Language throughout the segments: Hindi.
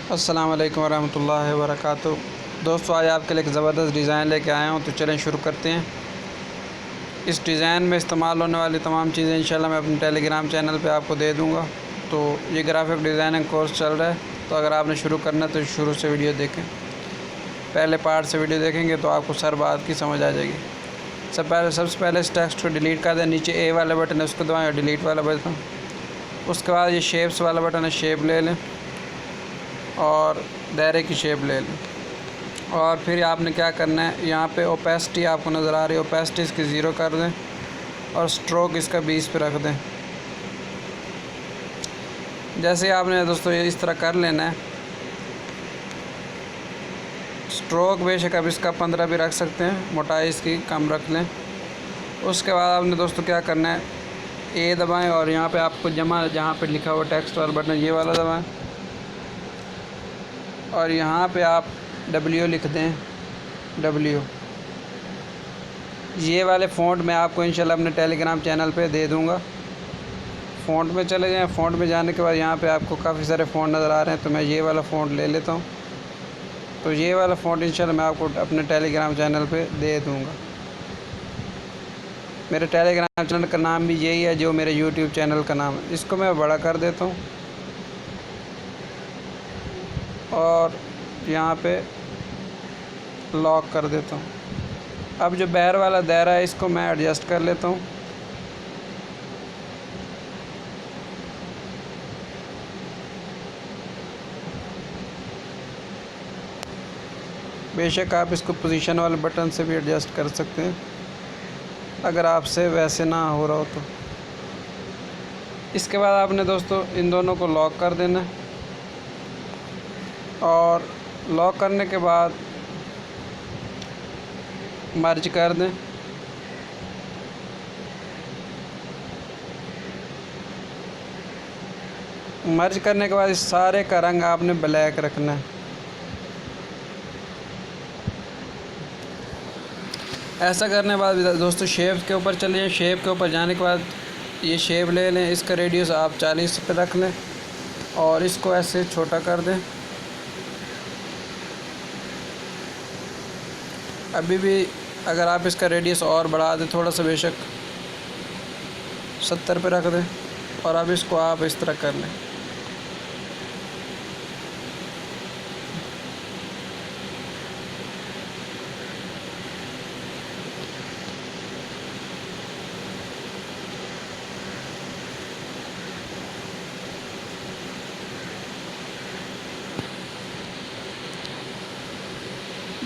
अस्सलाम वालेकुम रहमतुल्लाहि व बरकातुहू। दोस्तों, आज आपके लिए एक ज़बरदस्त डिज़ाइन लेके आया हूँ, तो चलें शुरू करते हैं। इस डिज़ाइन में इस्तेमाल होने वाली तमाम चीज़ें इंशाल्लाह मैं अपने टेलीग्राम चैनल पे आपको दे दूँगा। तो ये ग्राफिक डिज़ाइनिंग कोर्स चल रहा है, तो अगर आपने शुरू करना है तो शुरू से वीडियो देखें। पहले पार्ट से वीडियो देखेंगे तो आपको सर बात की समझ आ जाएगी। सबसे पहले इस टेक्स्ट को डिलीट कर दें। नीचे ए वाला बटन है, उसको दबाएँ, और डिलीट वाला बटन। उसके बाद ये शेप्स वाला बटन है, शेप ले लें और दायरे की शेप ले लें। और फिर आपने क्या करना है, यहाँ पे ओपेसिटी आपको नज़र आ रही है, ओपेसिटी इसकी 0 कर दें और स्ट्रोक इसका 20 पे रख दें। जैसे आपने दोस्तों ये इस तरह कर लेना है। स्ट्रोक बेशक अब इसका 15 भी रख सकते हैं, मोटाई इसकी कम रख लें। उसके बाद आपने दोस्तों क्या करना है, ए दबाएं और यहाँ पे आपको जहाँ पे लिखा हुआ टेक्स्ट वाला बटन ये वाला दबाएं, और यहाँ पे आप W लिख दें, W। ये वाले फ़ॉन्ट मैं आपको इंशाल्लाह अपने टेलीग्राम चैनल पे दे दूँगा। फ़ॉन्ट में चले जाएं। फ़ॉन्ट में जाने के बाद यहाँ पे आपको काफ़ी सारे फ़ॉन्ट नज़र आ रहे हैं, तो मैं ये वाला फ़ॉन्ट ले लेता हूँ। तो ये वाला फ़ॉन्ट इंशाल्लाह मैं आपको अपने टेलीग्राम चैनल पे दे दूँगा। मेरे टेलीग्राम चैनल का नाम भी यही है जो मेरे यूट्यूब चैनल का नाम है। इसको मैं बड़ा कर देता हूँ और यहाँ पे लॉक कर देता हूँ। अब जो बाहर वाला दायरा है इसको मैं एडजस्ट कर लेता हूँ। बेशक आप इसको पोजीशन वाले बटन से भी एडजस्ट कर सकते हैं, अगर आपसे वैसे ना हो रहा हो तो। इसके बाद आपने दोस्तों इन दोनों को लॉक कर देना है, और लॉक करने के बाद मर्ज कर दें। मर्ज करने के बाद इस सारे का रंग आपने ब्लैक रखना है। ऐसा करने के बाद दोस्तों शेप के ऊपर चले जाएं। शेप के ऊपर जाने के बाद ये शेप ले लें, इसका रेडियस आप 40 पे रख लें और इसको ऐसे छोटा कर दें। अभी भी अगर आप इसका रेडियस और बढ़ा दें थोड़ा सा, बेशक 70 पे रख दें, और अब इसको आप इस तरह कर लें।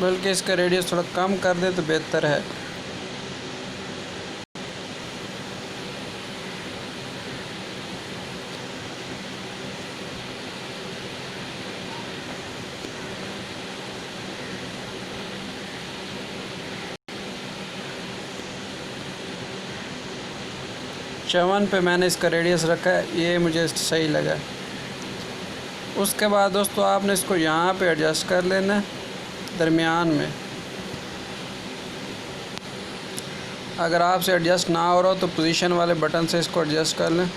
बल्कि इसका रेडियस थोड़ा कम कर दें तो बेहतर है। चौवन पे मैंने इसका रेडियस रखा है, ये मुझे सही लगा। उसके बाद दोस्तों आपने इसको यहाँ पे एडजस्ट कर लेना है दरमियान में। अगर आपसे एडजस्ट ना हो रहा हो तो पोजीशन वाले बटन से इसको एडजस्ट कर लें।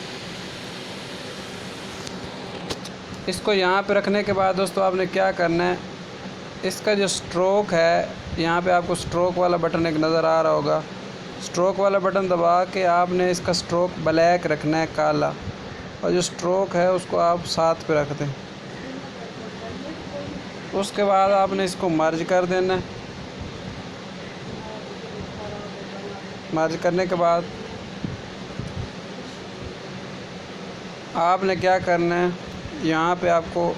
इसको यहाँ पे रखने के बाद दोस्तों आपने क्या करना है, इसका जो स्ट्रोक है, यहाँ पे आपको स्ट्रोक वाला बटन एक नज़र आ रहा होगा। स्ट्रोक वाला बटन दबा के आपने इसका स्ट्रोक ब्लैक रखना है, काला, और जो स्ट्रोक है उसको आप 7 पे रख दें। उसके बाद आपने इसको मर्ज कर देना है। मर्ज करने के बाद आपने क्या करना है, यहाँ पे आपको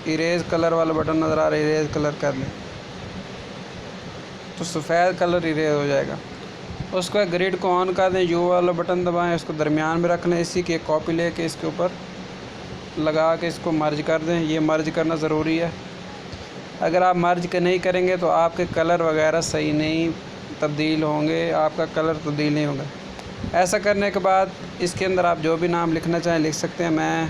इरेज कलर वाला बटन नज़र आ रहा है, इरेज कलर कर लें तो सफ़ेद कलर इरेज हो जाएगा। उसके बाद ग्रिड को ऑन कर दें, यू वाला बटन दबाएं, इसको दरमियान में रख लें, इसी की एक कॉपी लेके इसके ऊपर लगा के इसको मर्ज कर दें। ये मर्ज करना ज़रूरी है। अगर आप मर्ज के नहीं करेंगे तो आपके कलर वगैरह सही नहीं तब्दील होंगे, आपका कलर तब्दील नहीं होगा। ऐसा करने के बाद इसके अंदर आप जो भी नाम लिखना चाहें लिख सकते हैं, मैं,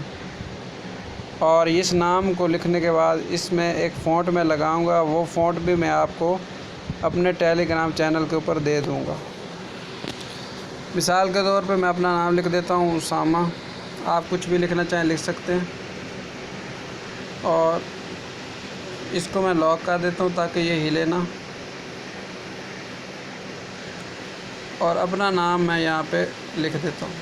और इस नाम को लिखने के बाद इसमें एक फ़ॉन्ट में लगाऊंगा, वो फ़ॉन्ट भी मैं आपको अपने टेलीग्राम चैनल के ऊपर दे दूंगा। मिसाल के तौर पे मैं अपना नाम लिख देता हूँ, उसामा। आप कुछ भी लिखना चाहें लिख सकते हैं। और इसको मैं लॉक कर देता हूँ ताकि ये हिले ना। और अपना नाम मैं यहाँ पे लिख देता हूँ।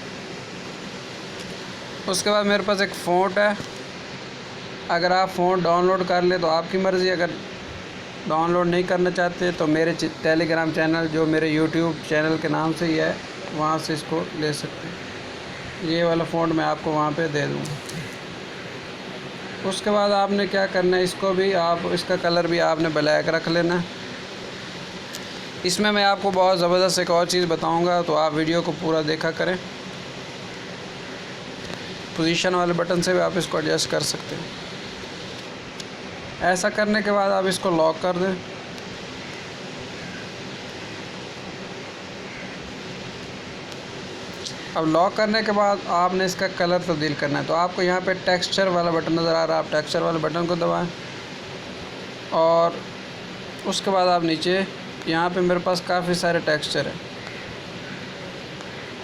उसके बाद मेरे पास एक फ़ॉन्ट है, अगर आप फ़ॉन्ट डाउनलोड कर ले तो आपकी मर्ज़ी, अगर डाउनलोड नहीं करना चाहते तो मेरे टेलीग्राम चैनल जो मेरे यूट्यूब चैनल के नाम से ही है वहाँ से इसको ले सकते हैं। ये वाला फ़ॉन्ट मैं आपको वहाँ पे दे दूँगा। उसके बाद आपने क्या करना है, इसको भी आप इसका कलर भी आपने ब्लैक रख लेना है। इसमें मैं आपको बहुत ज़बरदस्त एक और चीज़ बताऊंगा, तो आप वीडियो को पूरा देखा करें। पोजीशन वाले बटन से भी आप इसको एडजस्ट कर सकते हैं। ऐसा करने के बाद आप इसको लॉक कर दें। अब लॉक करने के बाद आपने इसका कलर तब्दील करना है, तो आपको यहाँ पे टेक्सचर वाला बटन नज़र आ रहा है, आप टेक्सचर वाले बटन को दबाएं। और उसके बाद आप नीचे यहाँ पे मेरे पास काफ़ी सारे टेक्सचर हैं,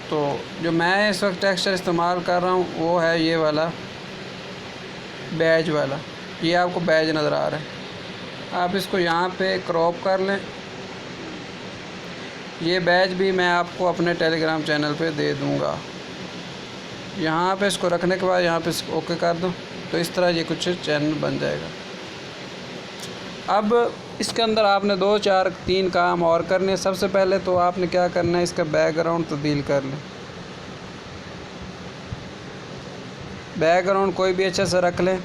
तो जो मैं इस वक्त टेक्सचर इस्तेमाल कर रहा हूँ वो है ये वाला बैज वाला। ये आपको बैज नज़र आ रहा है, आप इसको यहाँ पे क्रॉप कर लें। ये बैज भी मैं आपको अपने टेलीग्राम चैनल पे दे दूँगा। यहाँ पे इसको रखने के बाद यहाँ पे ओके कर दूँ तो इस तरह ये कुछ चैनल बन जाएगा। अब इसके अंदर आपने 2 4 3 काम और करने। सबसे पहले तो आपने क्या करना है, इसका बैकग्राउंड तब्दील कर लें। बैकग्राउंड कोई भी अच्छा सा रख लें।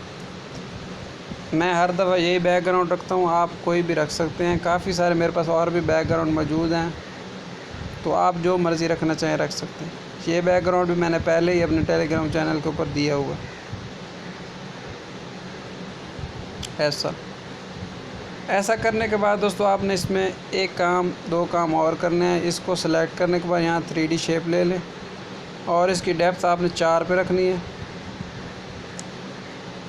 मैं हर दफ़ा यही बैकग्राउंड रखता हूँ, आप कोई भी रख सकते हैं। काफ़ी सारे मेरे पास और भी बैकग्राउंड मौजूद हैं, तो आप जो मर्ज़ी रखना चाहें रख सकते हैं। ये बैकग्राउंड भी मैंने पहले ही अपने टेलीग्राम चैनल के ऊपर दिया हुआ। ऐसा करने के बाद दोस्तों आपने इसमें 1 काम 2 काम और करने हैं। इसको सेलेक्ट करने के बाद यहाँ 3D शेप ले लें और इसकी डेप्थ आपने 4 पे रखनी है।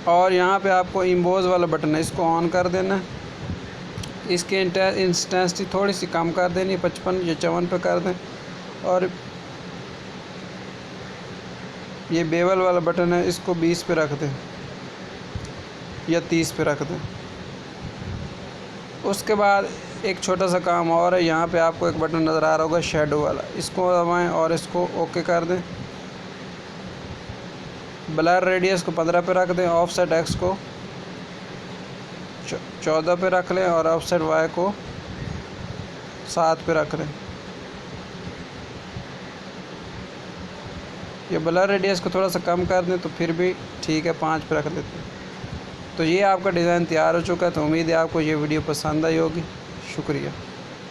और यहाँ पे आपको इम्बोज वाला बटन है, इसको ऑन कर देना। इसकी इंटेंसिटी थोड़ी सी कम कर देनी, 55 या 54 पे कर दें। और ये बेवल वाला बटन है, इसको 20 पे रख दें या 30 पे रख दें। उसके बाद एक छोटा सा काम और है, यहाँ पे आपको एक बटन नज़र आ रहा होगा शेडो वाला, इसको दबाएं और इसको ओके कर दें। ब्लर रेडियस को 15 पे रख दें, ऑफसेट एक्स को 14 पे रख लें और ऑफसेट वाई को 7 पे रख लें। ये ब्लर रेडियस को थोड़ा सा कम कर दें तो फिर भी ठीक है, 5 पे रख देते हैं। तो ये आपका डिज़ाइन तैयार हो चुका है। तो उम्मीद है आपको ये वीडियो पसंद आई होगी। शुक्रिया।